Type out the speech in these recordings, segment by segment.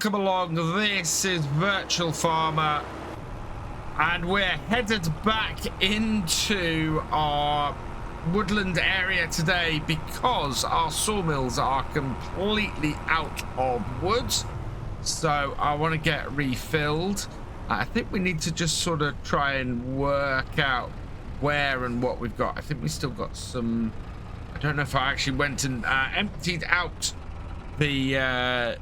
welcome along. This is Virtual Farmer, and we're headed back into our woodland area today because our sawmills are completely out of wood. So I want to get refilled. I think we need to just sort of try and work out where and what we've got. I think we still got some. I don't know if I actually went and emptied out the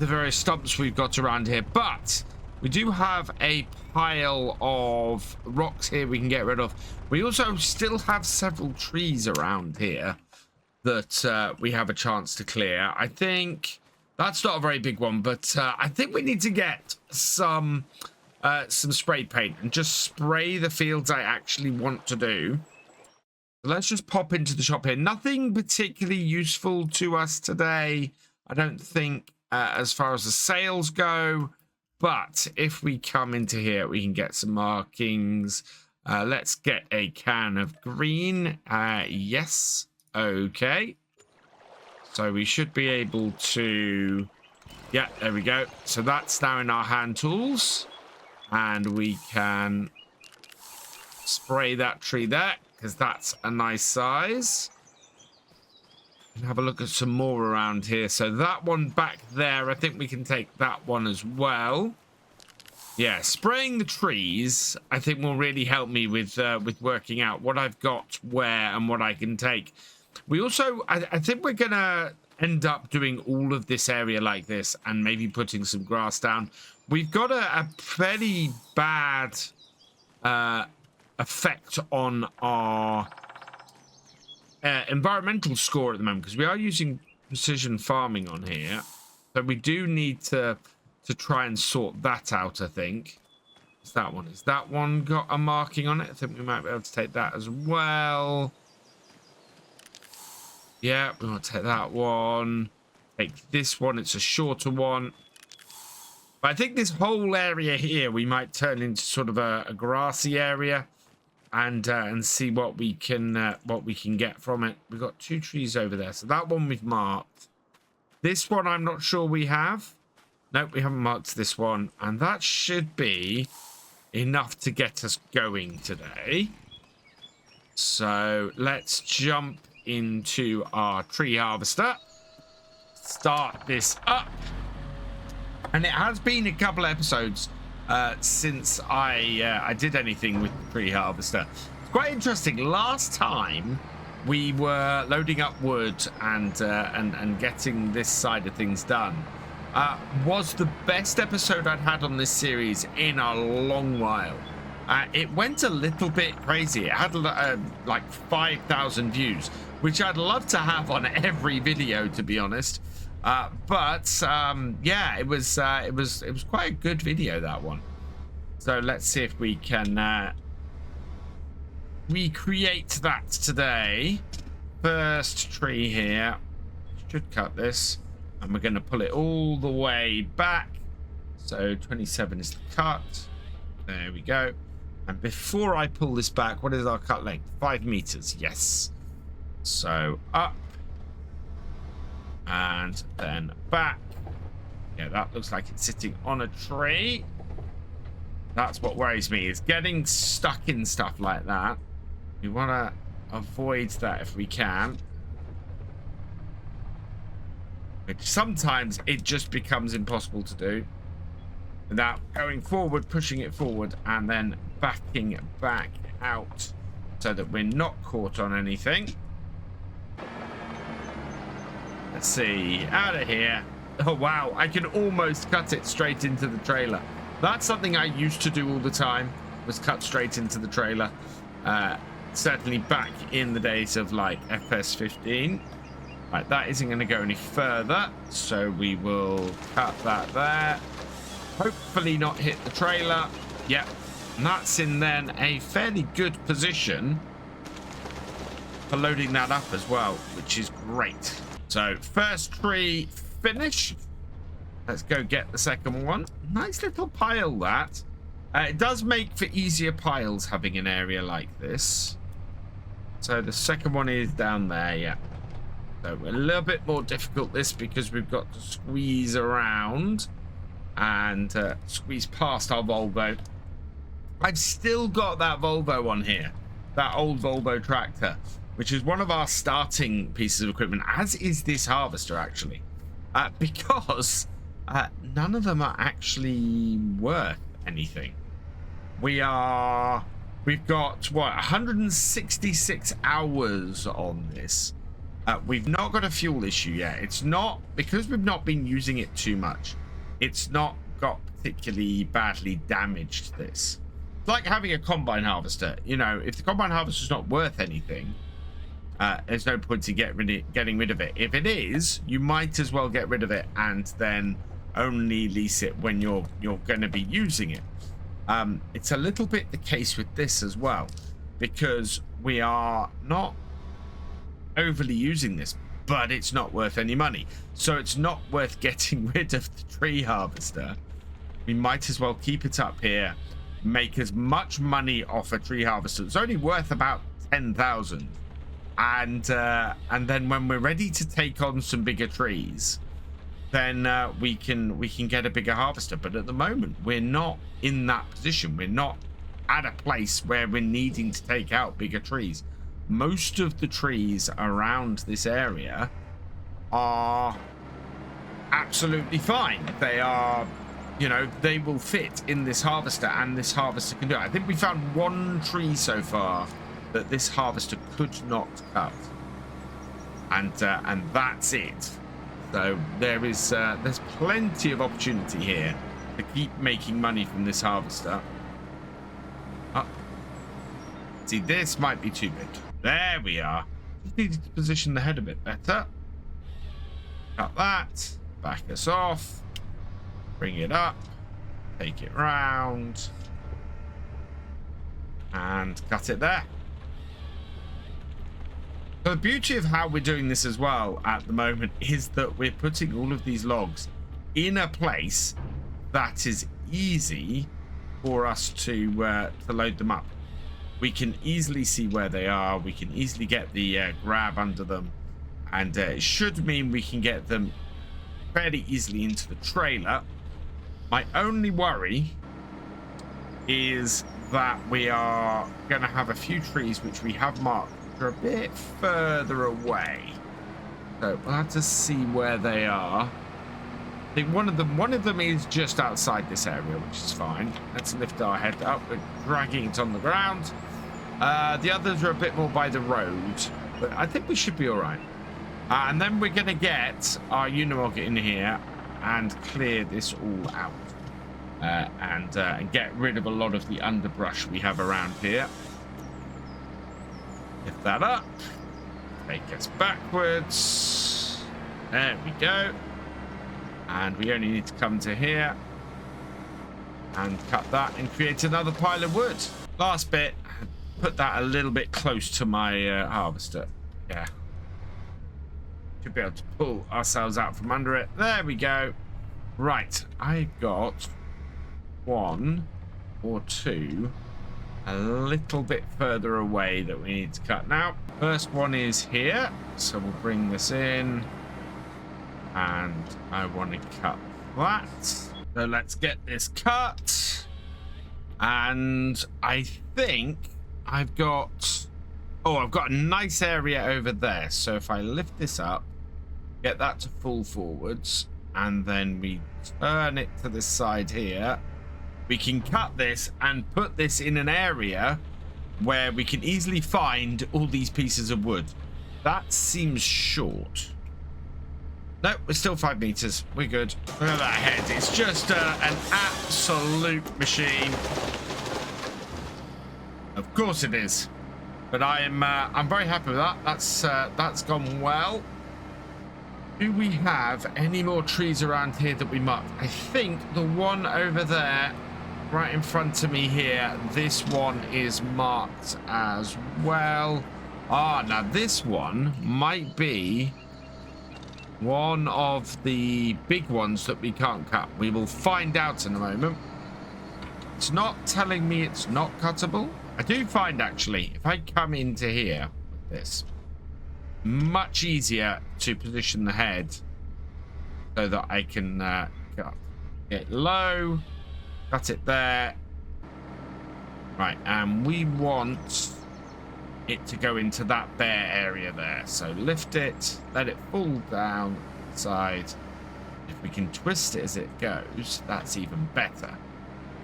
various stumps we've got around here, but we do have a pile of rocks here we can get rid of. We also still have several trees around here that we have a chance to clear. I think that's not a very big one, but I think we need to get some spray paint and just spray the fields I actually want to do. Let's just pop into the shop here. Nothing particularly useful to us today, I don't think, as far as the sales go. But if we come into here, we can get some markings. Let's get a can of green. Yes. Okay. So we should be able to... Yeah, there we go. So that's now in our hand tools. And we can spray that tree there, because that's a nice size. And have a look at some more around here. So that one back there, I think we can take that one as well. Yeah, spraying the trees, I think, will really help me with working out what I've got where and what I can take. We also, I think we're going to end up doing all of this area like this and maybe putting some grass down. We've got a fairly bad effect on our environmental score at the moment, because we are using precision farming on here. So we do need to try and sort that out, I think. Is that one? Is that one got a marking on it? I think we might be able to take that as well. Yeah, we want to take that one. Take this one. It's a shorter one. But I think this whole area here we might turn into sort of a grassy area, and see what we can get from it. We've got 2 trees over there, so that one we've marked. This one I'm not sure we have. Nope, we haven't marked this one, and that should be enough to get us going today. So let's jump into our tree harvester, start this up. And it has been a couple episodes since I did anything with the tree harvester. It's quite interesting. Last time we were loading up wood and getting this side of things done was the best episode I'd had on this series in a long while. It went a little bit crazy. It had like 5,000 views, which I'd love to have on every video, to be honest. Yeah, it was quite a good video, that one. So let's see if we can recreate that today. First tree here. Should cut this, and we're going to pull it all the way back. So 27 is the cut. There we go. And before I pull this back, what is our cut length? 5 meters. Yes. So up. And then back. Yeah, that looks like it's sitting on a tree. That's what worries me, is getting stuck in stuff like that. We want to avoid that if we can. Which sometimes it just becomes impossible to do without going forward, pushing it forward, and then backing back out so that we're not caught on anything. Let's see, out of here. Oh wow, I can almost cut it straight into the trailer. That's something I used to do all the time, was cut straight into the trailer. Certainly back in the days of like FS15. Right, that isn't going to go any further, so we will cut that there. Hopefully not hit the trailer. Yep, and that's in then a fairly good position for loading that up as well, which is great. So first tree finished. Let's go get the second one. Nice little pile, that. It does make for easier piles having an area like this. So the second one is down there, yeah. So a little bit more difficult this because we've got to squeeze around and squeeze past our Volvo. I've still got that Volvo on here, that old Volvo tractor, which is one of our starting pieces of equipment, as is this harvester actually, because none of them are actually worth anything. We've got what, 166 hours on this. We've not got a fuel issue yet. It's not, because we've not been using it too much, it's not got particularly badly damaged this. It's like having a combine harvester. You know, if the combine harvester's not worth anything, there's no point in getting rid of it. If it is, you might as well get rid of it and then only lease it when you're going to be using it. It's a little bit the case with this as well, because we are not overly using this, but it's not worth any money, so it's not worth getting rid of the tree harvester. We might as well keep it up here, make as much money off a tree harvester. It's only worth about 10,000, and then when we're ready to take on some bigger trees, then we can get a bigger harvester. But at the moment we're not in that position. We're not at a place where we're needing to take out bigger trees. Most of the trees around this area are absolutely fine. They are, you know, they will fit in this harvester, and this harvester can do it. I think we found one tree so far that this harvester could not cut, and that's it. So there's plenty of opportunity here to keep making money from this harvester. See, this might be too big. There we are. Just needed to position the head a bit better. Cut that. Back us off. Bring it up. Take it round. And cut it there. So the beauty of how we're doing this as well at the moment is that we're putting all of these logs in a place that is easy for us to load them up. We can easily see where they are. We can easily get the grab under them, and it should mean we can get them fairly easily into the trailer. My only worry is that we are going to have a few trees which we have marked which are a bit further away, so we'll have to see where they are. I think one of them is just outside this area, which is fine. Let's lift our head up. We're dragging it on the ground. The others are a bit more by the road, but I think we should be all right. And then we're going to get our Unimog in here and clear this all out, and get rid of a lot of the underbrush we have around here. Lift that up. Take us backwards. There we go. And we only need to come to here and cut that and create another pile of wood. Last bit, put that a little bit close to my harvester. Yeah. Should be able to pull ourselves out from under it. There we go. Right, I've got one or two a little bit further away that we need to cut now. First one is here, so we'll bring this in. And I want to cut that. So let's get this cut. And I think I've got... Oh, I've got a nice area over there. So if I lift this up, get that to full forwards, and then we turn it to this side here, we can cut this and put this in an area where we can easily find all these pieces of wood. That seems short. No, we're still 5 meters. We're good. Look at that head. It's just an absolute machine. Of course it is. But I'm very happy with that. That's gone well. Do we have any more trees around here that we marked? I think the one over there, right in front of me here, this one is marked as well. Ah, now this one might be one of the big ones that we can't cut. We will find out in a moment. It's not telling me it's not cuttable. I do find, actually, if I come into here with this, much easier to position the head so that I can cut it low, cut it there. Right, and we want it to go into that bare area there. So lift it, let it fall down the side. If we can twist it as it goes, that's even better.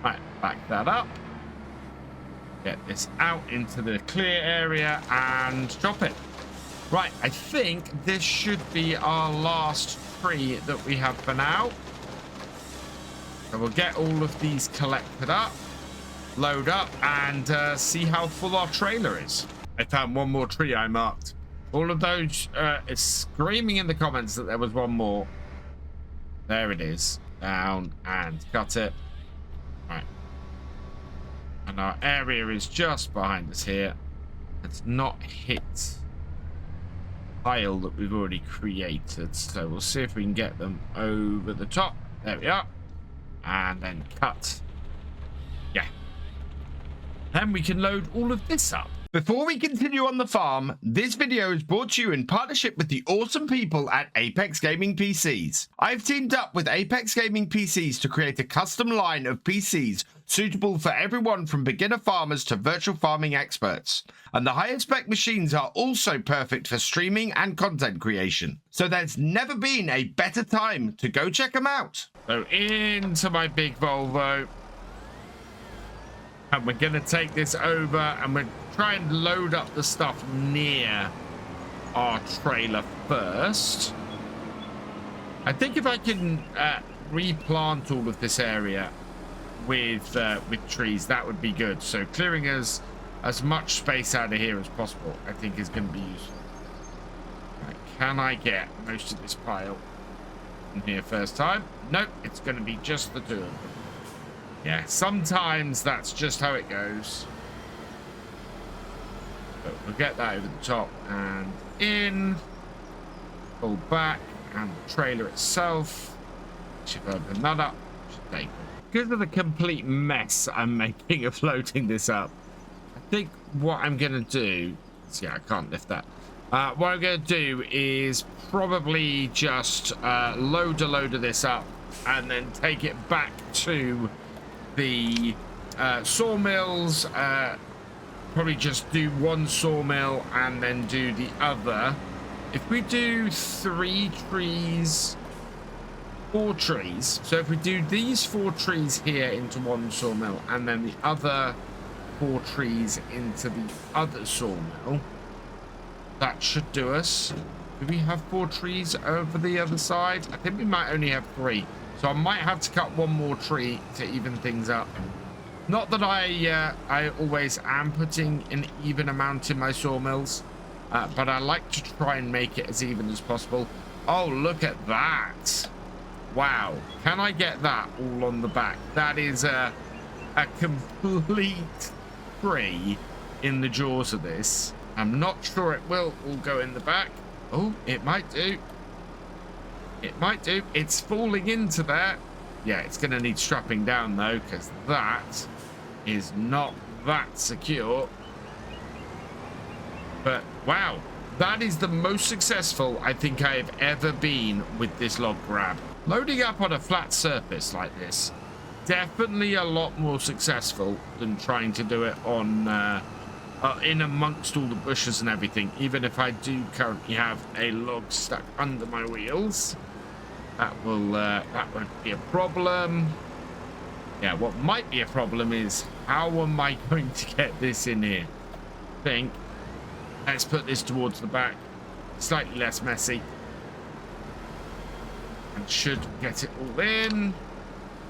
Right, back that up. Get this out into the clear area and drop it. Right, I think this should be our last tree that we have for now. So we'll get all of these collected up, load up, and see how full our trailer is. I found one more tree I marked. All of those is screaming in the comments that there was one more. There it is. Down and cut it. Right. And our area is just behind us here. It's not hit the pile that we've already created. So we'll see if we can get them over the top. There we are. And then cut. Yeah. Then we can load all of this up. Before we continue on the farm, this video is brought to you in partnership with the awesome people at Apex Gaming PCs. I've teamed up with Apex Gaming PCs to create a custom line of PCs suitable for everyone from beginner farmers to virtual farming experts. And the highest spec machines are also perfect for streaming and content creation. So there's never been a better time to go check them out. So into my big Volvo. And we're going to take this over and we're trying to load up the stuff near our trailer first. I think if I can replant all of this area with trees, that would be good. So clearing as much space out of here as possible, I think is going to be useful. Right, can I get most of this pile in here first time? Nope, it's going to be just the two of them. Yeah, sometimes that's just how it goes. But we'll get that over the top and in. Pull back, and the trailer itself. Should open that up. Should take it. Because of the complete mess I'm making of loading this up, I think what I'm going to do... See, I can't lift that. What I'm going to do is probably just load a load of this up and then take it back to the sawmills. Probably just do one sawmill and then do the other. If we do 3 trees, 4 trees, so if we do these 4 trees here into one sawmill and then the other 4 trees into the other sawmill, that should do us. Do we have 4 trees over the other side? I think we might only have 3. So I might have to cut one more tree to even things up. Not that I always am putting an even amount in my sawmills, but I like to try and make it as even as possible. Oh, look at that. Wow. Can I get that all on the back? That is a complete tree in the jaws of this. I'm not sure it will all go in the back. Oh, it might do. It might do. It's falling into there. Yeah, it's going to need strapping down, though, because that is not that secure. But, wow. That is the most successful I think I have ever been with this log grab. Loading up on a flat surface like this, definitely a lot more successful than trying to do it on in amongst all the bushes and everything. Even if I do currently have a log stuck under my wheels. That won't be a problem. Yeah, what might be a problem is how am I going to get this in here? I think let's put this towards the back, slightly less messy, and should get it all in.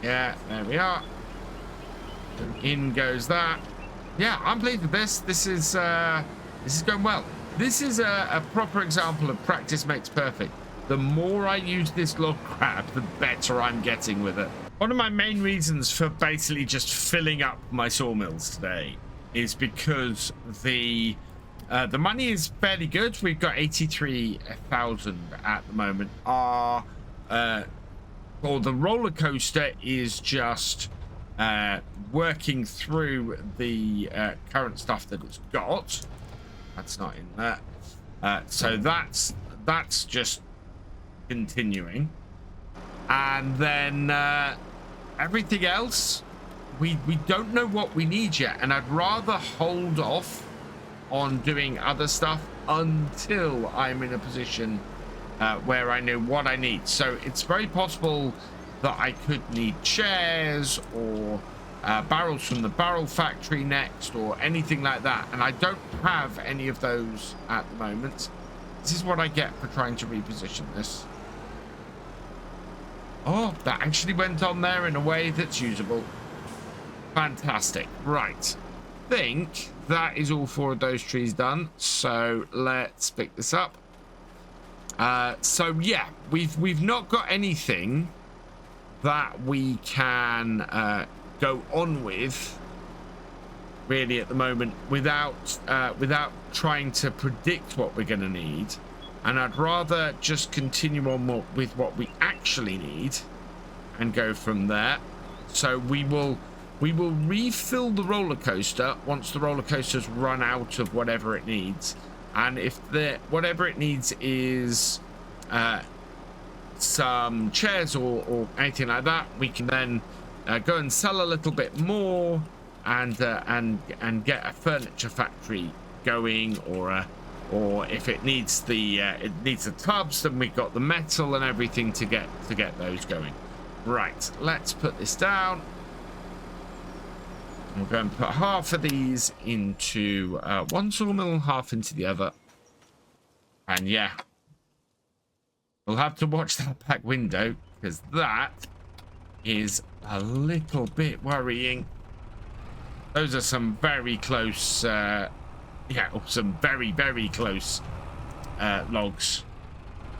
Yeah, there we are. And in goes that. Yeah, I'm pleased with this. This is going well. This is a proper example of practice makes perfect. The more I use this log grab, the better I'm getting with it. One of my main reasons for basically just filling up my sawmills today is because the money is fairly good. We've got 83,000 at the moment. Or the Rollercoaster is just working through the current stuff that it's got. That's not in there. So that's just continuing. And then everything else, we don't know what we need yet, and I'd rather hold off on doing other stuff until I'm in a position where I know what I need. So it's very possible that I could need chairs or barrels from the barrel factory next, or anything like that, and I don't have any of those at the moment. This is what I get for trying to reposition this. Oh, that actually went on there in a way that's usable. Fantastic. Right, I think that is all 4 of those trees done, so let's pick this up. So yeah, we've not got anything that we can go on with really at the moment without trying to predict what we're going to need, and I'd rather just continue on with what we actually need and go from there. So we will refill the roller coaster once the roller coaster's run out of whatever it needs, and if whatever it needs is some chairs or anything like that, we can then go and sell a little bit more and get a furniture factory going, or if it needs the tubs, then we've got the metal and everything to get those going. Right, let's put this down. We're going to put half of these into one sawmill, half into the other, and yeah, we'll have to watch that back window because that is a little bit worrying. Those are some very close some very close logs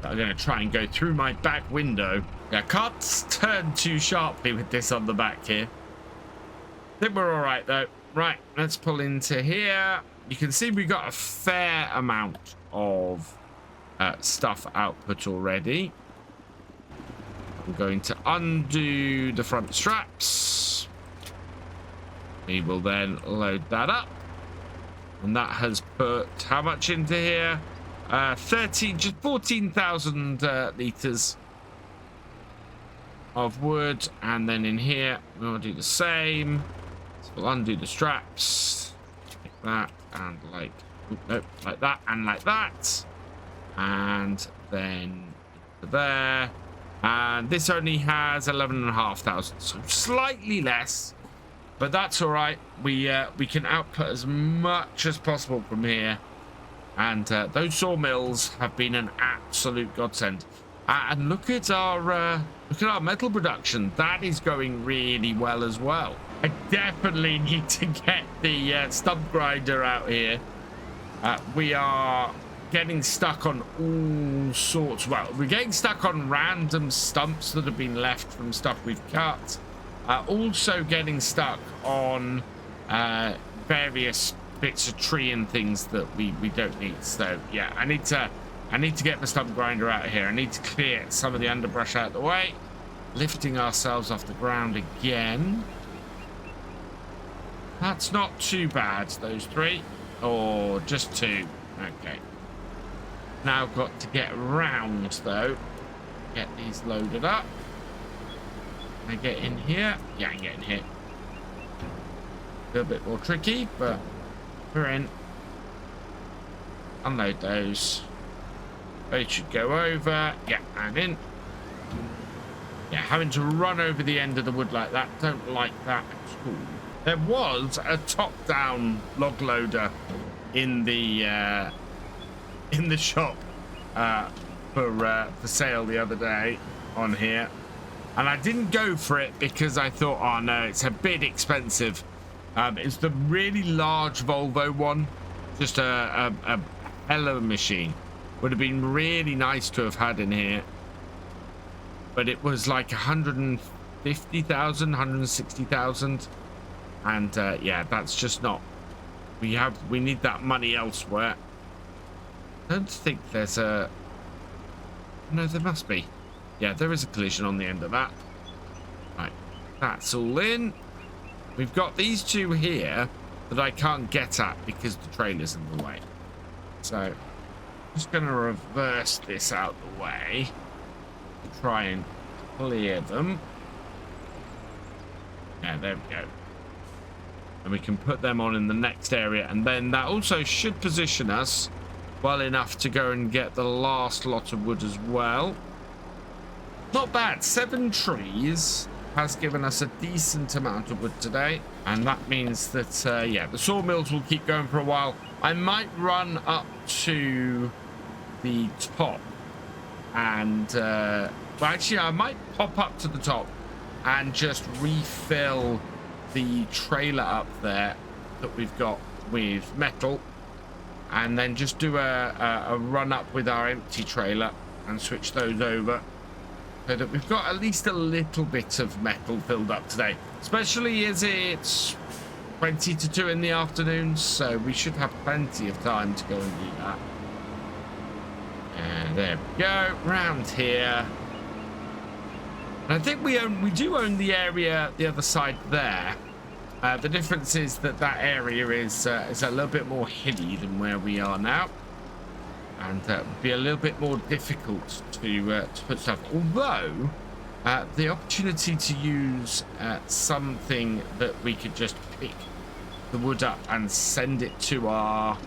that are going to try and go through my back window. Yeah, can't turn too sharply with this on the back here. I think we're all right though. Right, let's pull into here. You can see we got a fair amount of stuff output already. I'm going to undo the front straps. We will then load that up, and that has put how much into here? 14,000 liters of wood, and then in here we'll do the same. So we'll undo the straps like that, and like that, and like that, and then there. And this only has 11,500, so slightly less, but that's all right. We can output as much as possible from here, and those sawmills have been an absolute godsend. And look at our metal production. That is going really well as well. I definitely need to get the stump grinder out here. We are getting stuck on all sorts. Well, we're getting stuck on random stumps that have been left from stuff we've cut. Also getting stuck on various bits of tree and things that we don't need. So yeah, I need to get the stump grinder out of here. I need to clear some of the underbrush out of the way. Lifting ourselves off the ground again. That's not too bad, those 3. Or just 2. Okay. Now got to get round though. Get these loaded up. Can I get in here? Yeah, I can get in here. A little bit more tricky, but we're in. Unload those. They should go over. Yeah, and in. Yeah, having to run over the end of the wood like that. Don't like that at all. There was a top-down log loader in the shop for sale the other day on here, and I didn't go for it because I thought, oh no, it's a bit expensive. It's the really large Volvo one, just a hell of a machine. Would have been really nice to have had in here, but it was like 150,000, 160,000, and yeah, that's just not. We need that money elsewhere. I don't think there's a. No, there must be. Yeah, there is a collision on the end of that. Right, that's all in. We've got these 2 here that I can't get at because the trailer's in the way. So Just going to reverse this out the way. Try and clear them. Yeah, there we go. And we can put them on in the next area. And then that also should position us well enough to go and get the last lot of wood as well. Not bad. 7 trees has given us a decent amount of wood today. And that means that, yeah, the sawmills will keep going for a while. I might run up to the top. And, well, actually, I might pop up to the top and just refill the trailer up there that we've got with metal, and then just do a run up with our empty trailer and switch those over so that we've got at least a little bit of metal filled up today, especially as it's 20 to 2 in the afternoon, so we should have plenty of time to go and do that. And there we go, round here. And I think we do own the area the other side there. The difference is that that area is a little bit more hilly than where we are now, and would be a little bit more difficult to put stuff. Although the opportunity to use something that we could just pick the wood up and send it to our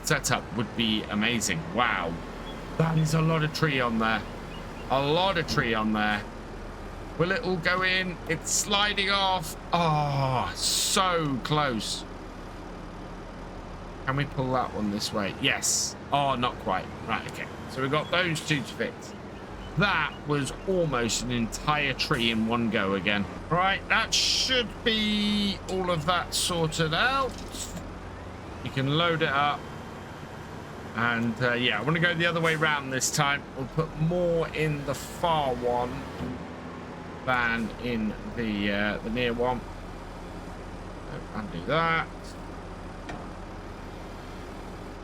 setup would be amazing. Wow, that is a lot of tree on there. A lot of tree on there. Will it all go in? It's sliding off. Oh, so close. Can we pull that one this way? Yes. Oh, not quite. Right, okay. So we've got those two to fix. That was almost an entire tree in one go again. Right, that should be all of that sorted out. You can load it up. And yeah, I want to go the other way around this time. We'll put more in the far one than in the near one. So undo that.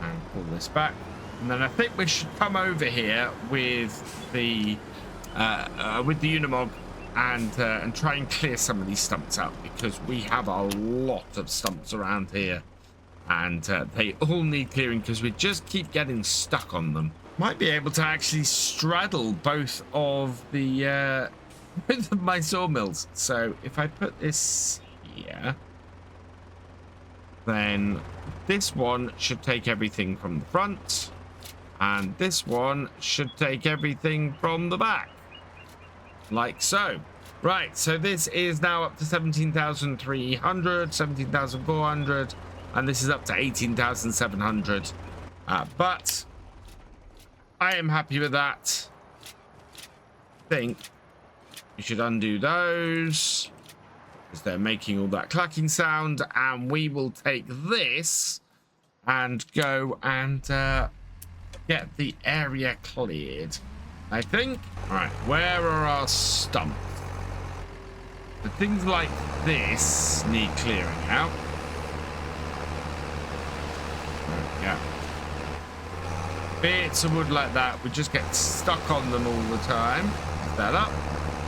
And pull this back. And then I think we should come over here with the Unimog and try and clear some of these stumps out, because we have a lot of stumps around here. And they all need clearing because we just keep getting stuck on them. Might be able to actually straddle both of the both of my sawmills. So if I put this here, then this one should take everything from the front, and this one should take everything from the back, like so. Right, so this is now up to 17,300, 17,400. And this is up to 18,700. But I am happy with that. I think we should undo those, because they're making all that clacking sound. And we will take this and go and get the area cleared, I think. All right, where are our stumps? The things like this need clearing out. Yeah, bits of wood like that, we just get stuck on them all the time. Lift that up,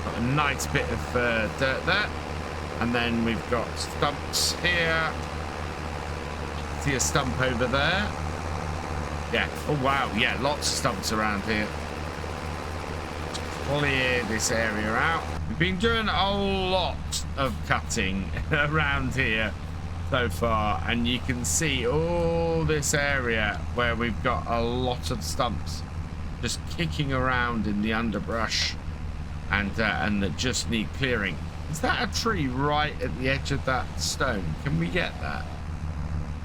got a nice bit of dirt there, and then we've got stumps here. See a stump over there? Yeah. Oh wow, yeah, lots of stumps around here. Clear this area out. We've been doing a lot of cutting around here so far, and you can see all this area where we've got a lot of stumps just kicking around in the underbrush, and that just need clearing. Is that a tree right at the edge of that stone? Can we get that?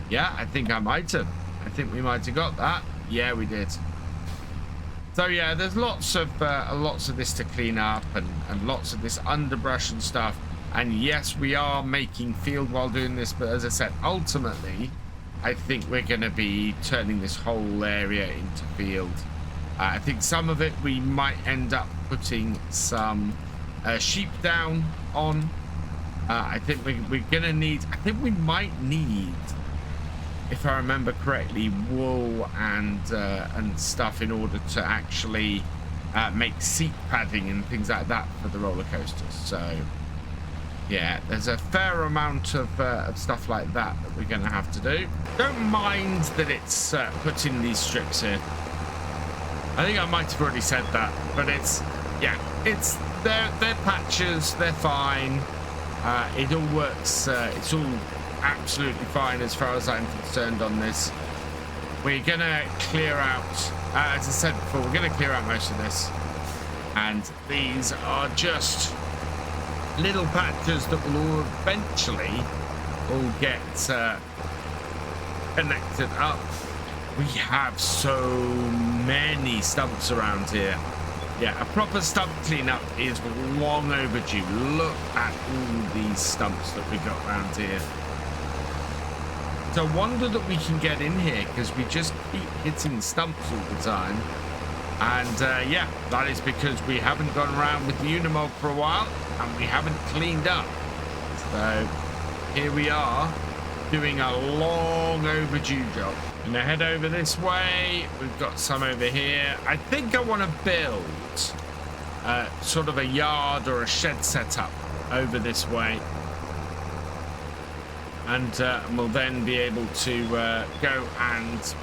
Yeah, I think I might have. I think we might have got that. Yeah, we did. So yeah, there's lots of this to clean up, and lots of this underbrush and stuff. And yes, we are making field while doing this, but as I said, ultimately, I think we're going to be turning this whole area into field. I think some of it we might end up putting some sheep down on. I think we're going to need, I think we might need, if I remember correctly, wool and stuff in order to actually make seat padding and things like that for the roller coasters. So Yeah, there's a fair amount of stuff like that we're going to have to do. Don't mind that it's putting these strips here. I think I might have already said that, but it's, yeah, it's, they're patches, they're fine. It all works, it's all absolutely fine as far as I'm concerned on this. We're going to clear out, as I said before, we're going to clear out most of this. And these are just little patches that will all eventually all get connected up. We have so many stumps around here. Yeah, a proper stump cleanup is long overdue. Look at all these stumps that we got around here. It's a wonder that we can get in here because we just keep hitting stumps all the time. And yeah, that is because we haven't gone around with the Unimog for a while and we haven't cleaned up. So here we are doing a long overdue job. Gonna head over this way. We've got some over here. I think I want to build sort of a yard or a shed setup over this way. And we'll then be able to go and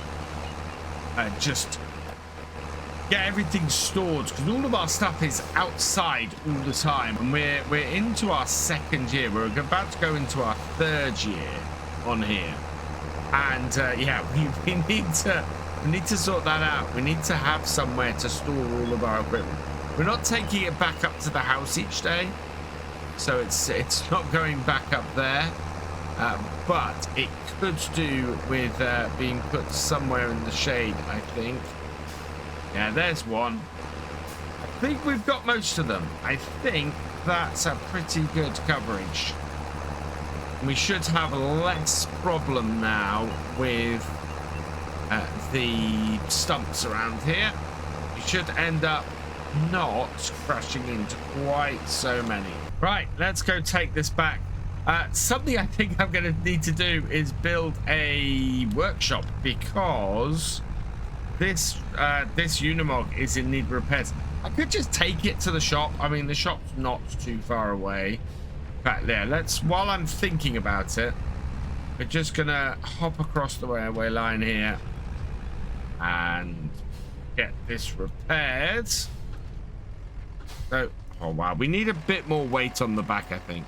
just get everything stored, because all of our stuff is outside all the time, and we're into our second year. We're about to go into our third year on here, and yeah, we need to sort that out. We need to have somewhere to store all of our equipment. We're not taking it back up to the house each day, so it's not going back up there. But it could do with being put somewhere in the shade, I think. Yeah, there's one. I think we've got most of them. I think that's a pretty good coverage. We should have less problem now with the stumps around here. We should end up not crashing into quite so many. Right, let's go take this back. Something I think I'm going to need to do is build a workshop, because this Unimog is in need of repairs. I could just take it to the shop. I mean, the shop's not too far away. Right there, while I'm thinking about it, we're just going to hop across the railway line here and get this repaired. So, oh wow, we need a bit more weight on the back, I think.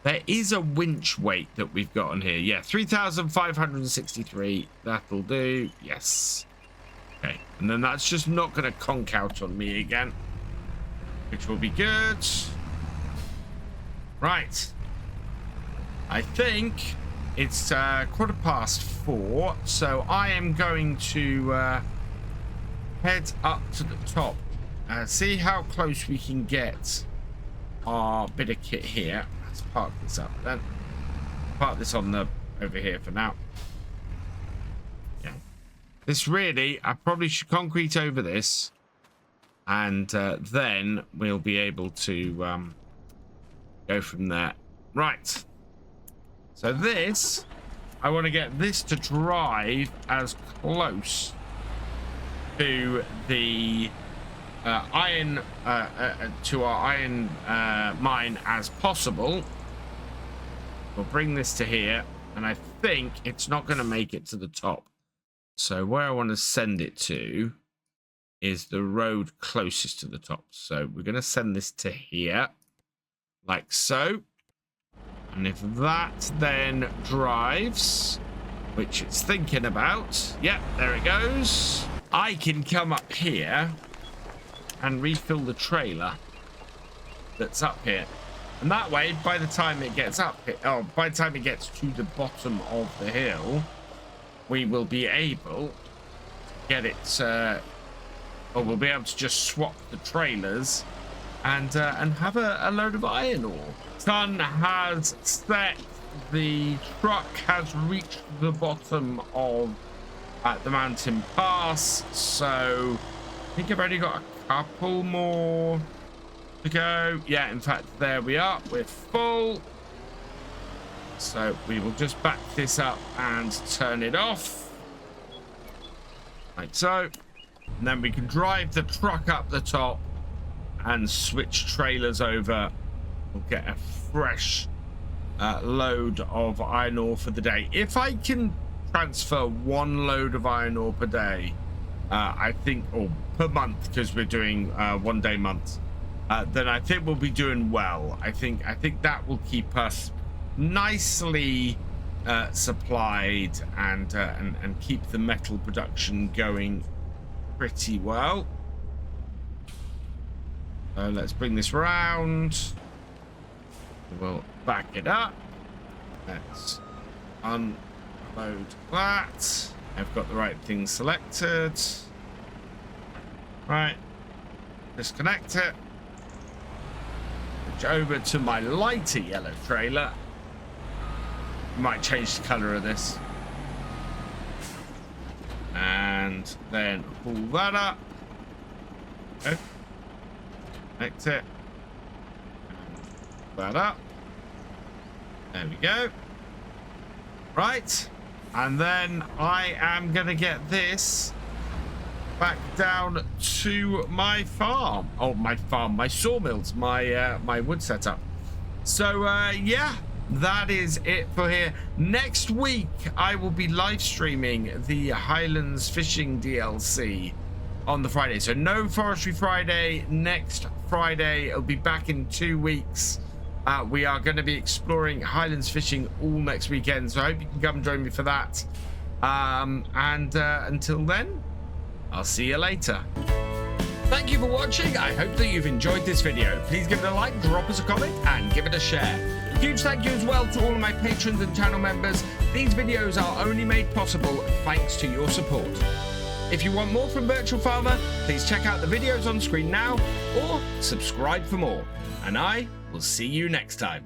There is a winch weight that we've got on here. Yeah, 3,563. That'll do. Yes. Okay. And then that's just not going to conk out on me again, which will be good. Right. I think it's 4:15. So I am going to head up to the top. See how close we can get our bit of kit here. Let's park this up then. Park this on the over here for now. Yeah. This really, I probably should concrete over this, and then we'll be able to go from there. Right. So this, I want to get this to drive as close to the iron to our iron mine as possible. We'll bring this to here, and I think it's not going to make it to the top. So where I want to send it to is the road closest to the top. So we're going to send this to here, like so. And if that then drives, which it's thinking about, yep, there it goes. I can come up here and refill the trailer that's up here, and that way, by the time it gets up here, oh, by the time it gets to the bottom of the hill, we will be able to get it, or we'll be able to just swap the trailers and have a load of iron ore. Sun has set. The truck has reached the bottom of the mountain pass, so I think I've only got a couple more to go. Yeah, in fact, there we are. We're full. So we will just back this up and turn it off. Like so. And then we can drive the truck up the top and switch trailers over we'll get a fresh load of iron ore for the day. If I can transfer 1 load of iron ore per day, I think, or per month, because we're doing 1 day months, then I think we'll be doing well. I think that will keep us nicely supplied and keep the metal production going pretty well. Let's bring this round. We'll back it up. Let's unload that. I've got the right thing selected. Right. Disconnect it. Switch over to my lighter yellow trailer. Might change the color of this. And then pull that up. Okay. Connect it. Pull that up. There we go. Right. And then I am going to get this back down to my farm. Oh, my farm, my sawmills, my wood setup. So, yeah, that is it for here. Next week, I will be live streaming the Highlands Fishing DLC on the Friday. So no Forestry Friday next Friday. It'll be back in 2 weeks. We are going to be exploring Highlands fishing all next weekend, so I hope you can come and join me for that. Until then, I'll see you later. Thank you for watching. I hope that you've enjoyed this video. Please give it a like, drop us a comment, and give it a share. Huge thank you as well to all of my patrons and channel members. These videos are only made possible thanks to your support. If you want more from Virtual Farmer, please check out the videos on screen now, or subscribe for more. And I will see you next time.